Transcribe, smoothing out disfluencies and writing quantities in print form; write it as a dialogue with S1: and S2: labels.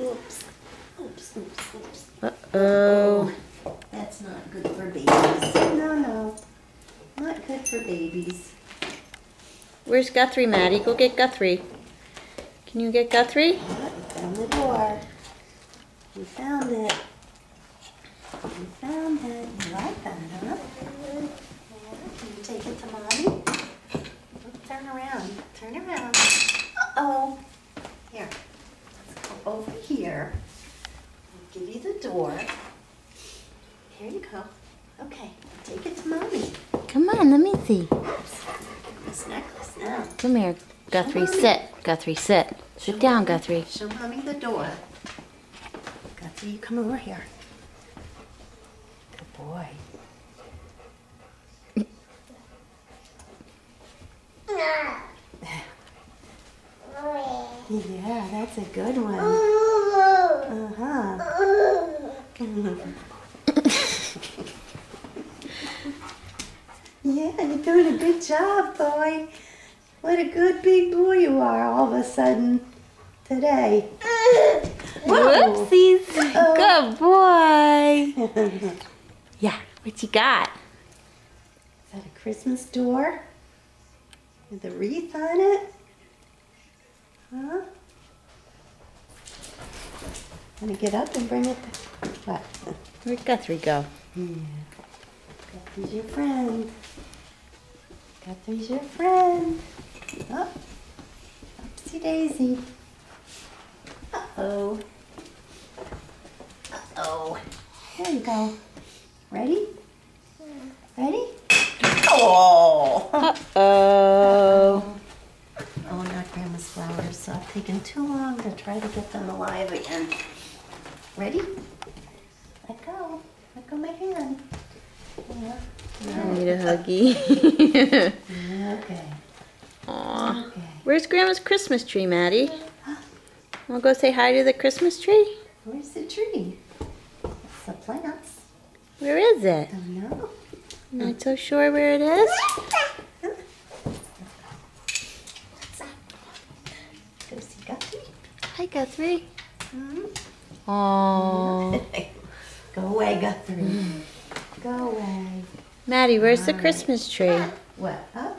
S1: Oops. Oops, oops, oops.
S2: Uh-oh.
S1: That's not good for babies. No, no. Not good for babies.
S2: Where's Guthrie, Maddie? Go get Guthrie. Can you get Guthrie?
S1: Oh, you found the door. You found it. You found it. You like that, huh? Yeah. Can you take it to Mommy? Turn around. Turn around. Uh-oh. Here. Let's go over here. I'll give you the door. Here you go. Okay. Take it to Mommy.
S2: Come on, let me see.
S1: Oops. This necklace now.
S2: Come here, Guthrie, sit. Guthrie, sit. Sit down, Guthrie.
S1: Show Mommy the door. Guthrie, you come over here. Good boy. Yeah, that's a good one. Uh-huh. Yeah, you're doing a good job, boy. What a good big boy you are all of a sudden today. Whoa.
S2: Whoopsies. Good boy. Yeah, what you got?
S1: Is that a Christmas door? With a wreath on it? Huh? Want to get up and bring it to... What?
S2: Where'd Guthrie go?
S1: Yeah. Guthrie's your friend. Guthrie's your friend. Oh. Oopsie daisy. Uh-oh. Uh-oh. There you go. Ready? Ready? Oh!
S2: Uh-oh.
S1: Oh, not Grandma's flowers. So I've taken too long to try to get them alive again. Ready? Let go. Let go my hand. Yeah.
S2: I need a huggy.
S1: Okay.
S2: Aw.
S1: Okay.
S2: Where's Grandma's Christmas tree, Maddie? Wanna go say hi to the Christmas tree?
S1: Where's the tree? It's the plants.
S2: Where is it?
S1: I don't know.
S2: Not so sure where it is.
S1: Go see Guthrie.
S2: Hi, Guthrie.
S1: Hmm?
S2: Aww.
S1: Go away, Guthrie. Go away.
S2: Maddie, where's the
S1: All right.
S2: Christmas tree?
S1: What? Huh?